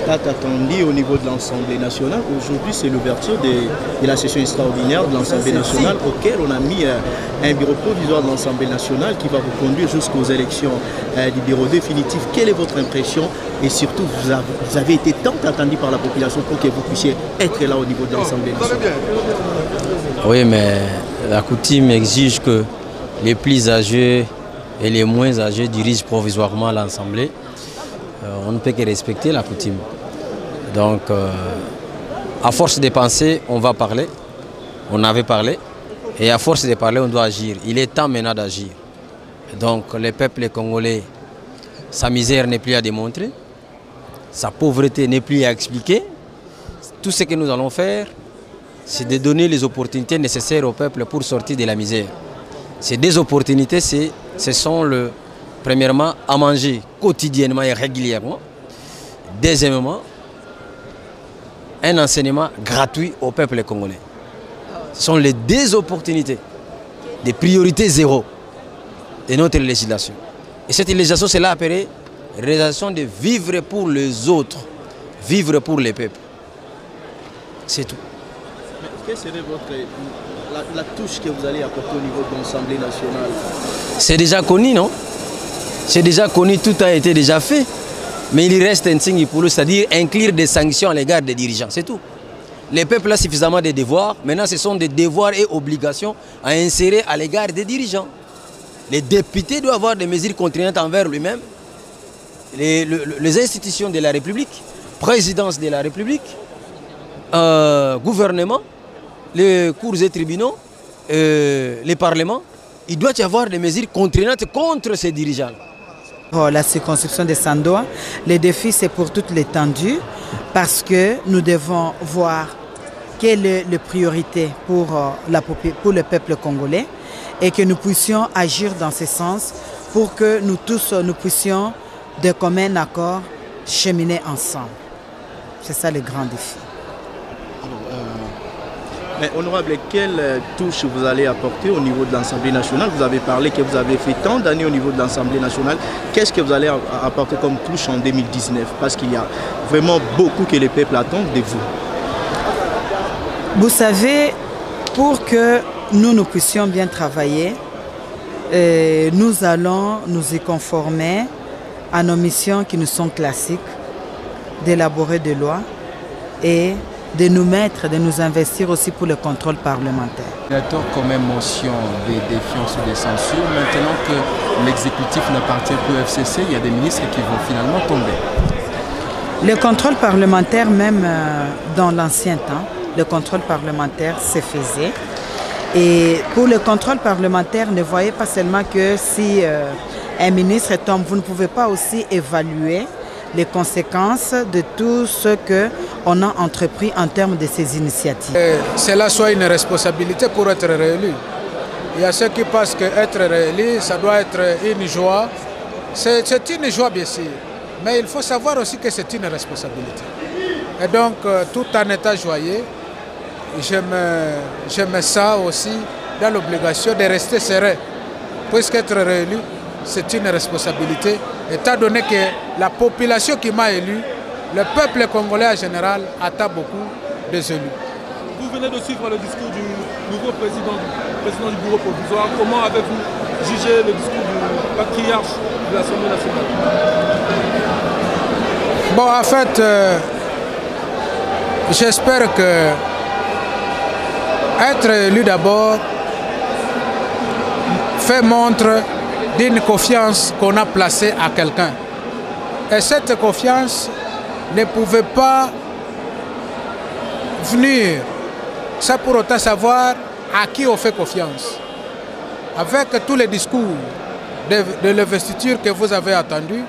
Date attendue au niveau de l'Assemblée nationale. Aujourd'hui, c'est l'ouverture de la session extraordinaire de l'Assemblée nationale auquel on a mis un bureau provisoire de l'Assemblée nationale qui va vous conduire jusqu'aux élections du bureau définitif. Quelle est votre impression? Et surtout, vous avez été tant attendu par la population pour que vous puissiez être là au niveau de l'Assemblée nationale. Oui, mais la coutume exige que les plus âgés et les moins âgés dirigent provisoirement l'Assemblée. On ne peut que respecter la coutume. Donc, à force de penser, on va parler. On avait parlé. Et à force de parler, on doit agir. Il est temps maintenant d'agir. Donc, le peuple congolais, sa misère n'est plus à démontrer. Sa pauvreté n'est plus à expliquer. Tout ce que nous allons faire, c'est de donner les opportunités nécessaires au peuple pour sortir de la misère. Ces deux opportunités, ce sont premièrement, à manger quotidiennement et régulièrement. Deuxièmement, un enseignement gratuit au peuple congolais. Ce sont les deux opportunités, des priorités zéro de notre législation. Et cette législation, c'est là appelée législation de vivre pour les autres, vivre pour les peuples. C'est tout. Mais quelle serait la touche que vous allez apporter au niveau de l'Assemblée nationale? C'est déjà connu, non? C'est déjà connu, tout a été déjà fait. Mais il reste un signe pour eux, c'est-à-dire inclure des sanctions à l'égard des dirigeants, c'est tout. Les peuples ont suffisamment de devoirs, maintenant ce sont des devoirs et obligations à insérer à l'égard des dirigeants. Les députés doivent avoir des mesures contraignantes envers lui-même, les institutions de la République, présidence de la République, gouvernement, les cours et tribunaux, les parlements. Il doit y avoir des mesures contraignantes contre ces dirigeants. La circonscription de Sandoa, le défi c'est pour toute l'étendue parce que nous devons voir quelle est la priorité pour le peuple congolais et que nous puissions agir dans ce sens pour que nous tous nous puissions de commun accord cheminer ensemble. C'est ça le grand défi. Mais honorable, quelle touche vous allez apporter au niveau de l'Assemblée nationale? Vous avez parlé que vous avez fait tant d'années au niveau de l'Assemblée nationale. Qu'est-ce que vous allez apporter comme touche en 2019? Parce qu'il y a vraiment beaucoup que les peuples attendent de vous. Vous savez, pour que nous puissions bien travailler, nous allons nous y conformer à nos missions qui nous sont classiques, d'élaborer des lois et de nous mettre, de nous investir aussi pour le contrôle parlementaire. D'accord, comme une motion de défiance ou de censure. Maintenant que l'exécutif n'appartient plus au FCC, il y a des ministres qui vont finalement tomber. Le contrôle parlementaire, même dans l'ancien temps, le contrôle parlementaire se faisait. Et pour le contrôle parlementaire, ne voyez pas seulement que si un ministre tombe, vous ne pouvez pas aussi évaluer les conséquences de tout ce qu'on a entrepris en termes de ces initiatives. Cela soit une responsabilité pour être réélu. Il y a ceux qui pensent qu'être réélu, ça doit être une joie. C'est une joie bien sûr, mais il faut savoir aussi que c'est une responsabilité. Et donc, tout en état joyeux, je me sens aussi dans l'obligation de rester serein. Puisqu'être réélu, c'est une responsabilité, étant donné que la population qui m'a élu, le peuple congolais en général, attend beaucoup des élus. Vous venez de suivre le discours du nouveau président du bureau provisoire. Comment avez-vous jugé le discours du patriarche de l'Assemblée nationale? Bon, en fait, j'espère que être élu d'abord fait montre d'une confiance qu'on a placée à quelqu'un. Et cette confiance ne pouvait pas venir sans pour autant savoir à qui on fait confiance. Avec tous les discours de l'investiture que vous avez entendus,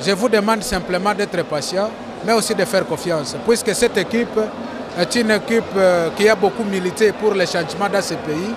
je vous demande simplement d'être patient, mais aussi de faire confiance, puisque cette équipe est une équipe qui a beaucoup milité pour les changements dans ce pays.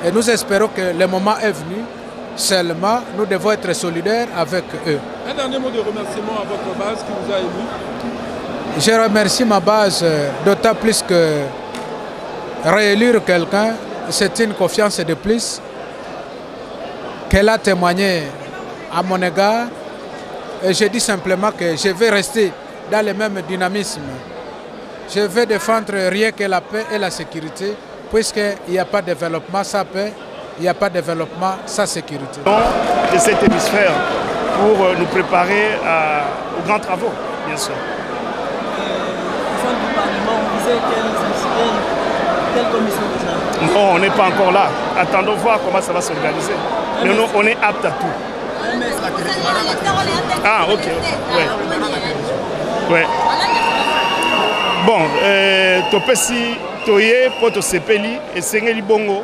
Et nous espérons que le moment est venu. Seulement, nous devons être solidaires avec eux. Un dernier mot de remerciement à votre base qui vous a élu. Je remercie ma base, d'autant plus que réélire quelqu'un, c'est une confiance de plus qu'elle a témoigné à mon égard. Et je dis simplement que je vais rester dans le même dynamisme. Je vais défendre rien que la paix et la sécurité, puisqu'il n'y a pas de développement sans paix, il n'y a pas de développement sans sécurité. De cet hémisphère pour nous préparer aux grands travaux, bien sûr. Au sein du Parlement, vous disiez quelle commission déjà? Non, on n'est pas encore là. Attendons voir comment ça va s'organiser. Mais nous, on est apte à tout. Ah, ok. Ouais. Bon, topesi toye poto sepeli et sengeli bongo.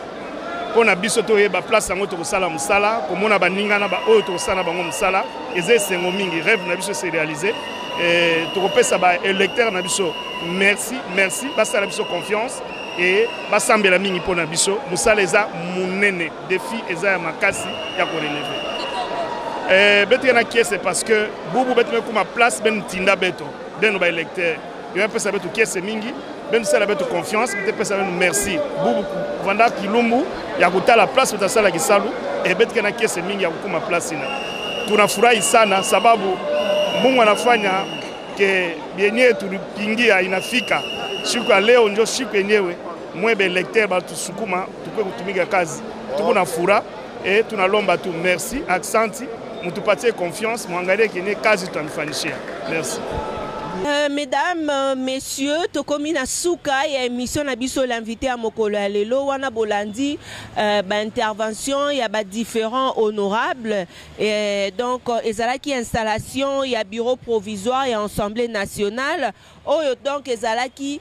On a biso toye ba place yango to sala musala, komona baninga na ba oyo to sala bango musala, eze sengo mingi rêve na biso se réaliser. Et to kopesa ba électeur na biso. Merci, merci, basa na biso confiance et basambela mingi pona biso, musala eza munene, défi eza ya makasi ya ko relever. Beto yana qui c'est parce que bubu beto kuma place ben tinda beto, den ba électeur. Il y a un peu ça beto qui est mingi. Ben ça la beto confiance, peut-être ça merci. Bubu vanda kilumbu ya kuta la place peut ça la kisalu et beto kana kiasi mingi ya kukuma place ina. Tunafurahi sana sababu Mungu anafanya ke bienye tulipingia inafika. Siku ya leo ndio siku yenyewe mwebe lecteur ba tusukuma tukwe kutumika kazi. Tuko na furaha et tunalomba tu merci accenti mutupatie confiance muangalie kenye kazi tutamfanishia. Merci. Mesdames, messieurs, tokomi na suka ya émission na biso l'invité à mokolo ya lelo wana bolandi intervention ya ba différents honorables et donc ezalaki installation ya bureau provisoire et assemblée nationale oyo donc ezalaki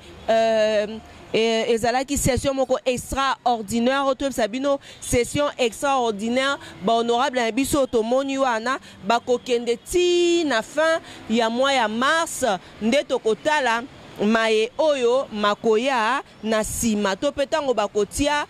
ezalaki session moko extraordinaire oto sabino session extraordinaire ba honorable na biso tomoni wana ba kokende ti na fin ya mois ya mars nde tokotala maye oyo makoya na sima to petango bakotia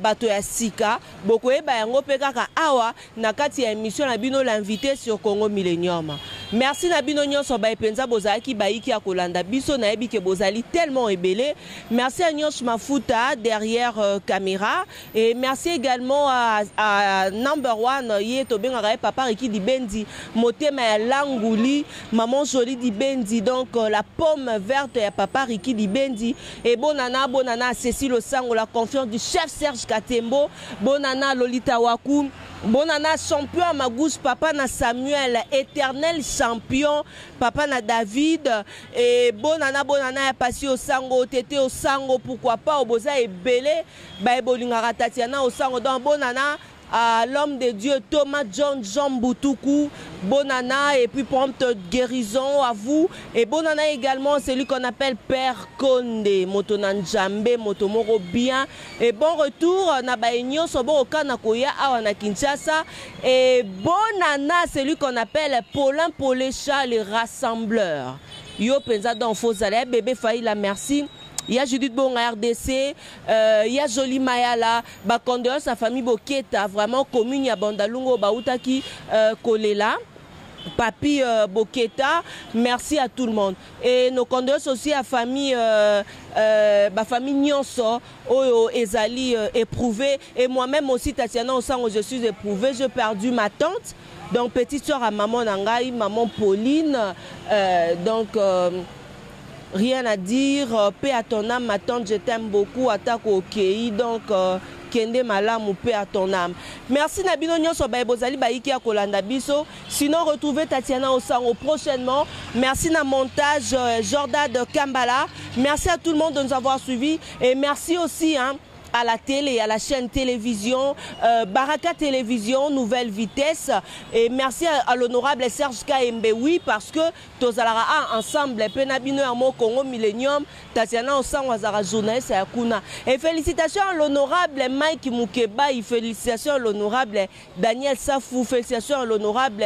bato ya sika bokoyeba yango pe kaka awa na kati ya émission na bino l'invité sur Congo Millennium. Merci na bino nyonso ba epenza bozalaki baiki ya kolanda biso na yebi ke bozali tellement ebele. Merci à Nyonso Mafuta derrière caméra et merci également à number one ye to benga papa Riki Dibendi motema ya Languli maman Jolie Dibendi donc la pomme verte ya papa Riki Dibendi et bonana à Cécile Osango la confiance du chef Serge Katembo, bonana Lolita Wakou, bonana champion à Magousse, papa na Samuel, éternel champion, papa na David, et bonana ya Pasi Osango, Tété Osango, pourquoi pas, Oboza et Belé, Baebolingara Tatiana Osango, donc bonana à l'homme de Dieu Thomas Jean Boutoukou, bonana et puis prompte guérison à vous et bonana également celui qu'on appelle Père Konde Motonan Jambe Motomoro bien et bon retour na baenyo sobo okana koya awa na Kinshasa et bonana celui qu'on appelle Paulin Polécha le rassembleur yo penza dans faux aller bébé Faïla merci. Il y a Judith Bonga RDC, il y a Jolie Mayala, condoléances à famille Boketa, vraiment commune ya Bandalungo Bautaki Kolela. Papi Boketa, merci à tout le monde. Et nos condoléances aussi à famille famille Nyonso, Oyo Ezali éprouvée. Et moi-même aussi, Tatiana Osango, je suis éprouvée. J'ai perdu ma tante, donc petite soeur à maman Nangaï, maman Pauline. Rien à dire, paix à ton âme, ma tante, je t'aime beaucoup, attaque au Kei, donc Kende Malam ou paix à ton âme. Merci Nabino Nyonso Baibozali Baiki à Kolanda Biso. Sinon, retrouvez Tatiana Osango prochainement. Merci na montage Jordan de Kambala. Merci à tout le monde de nous avoir suivis et merci aussi à la télé, à la chaîne télévision, Baraka Télévision, Nouvelle Vitesse. Et merci à l'honorable Serge Kaembe, oui, parce que Tozalara ensemble, Penabino Amo Congo Millennium, Tatiana Osango Azara journaliste à Kuna. Et félicitations à l'honorable Mike Moukeba, et félicitations à l'honorable Daniel Safou, félicitations à l'honorable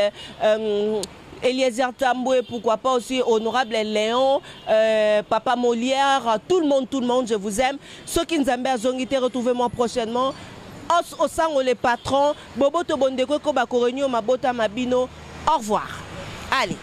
Eliezer Tamboué, pourquoi pas aussi honorable Léon, Papa Molière, tout le monde, je vous aime. Ceux qui nous aiment, retrouvez-moi prochainement. Os Osango les patrons, Bobo Tobondeko Kobakorenyo Mabota Mabino. Au revoir. Allez.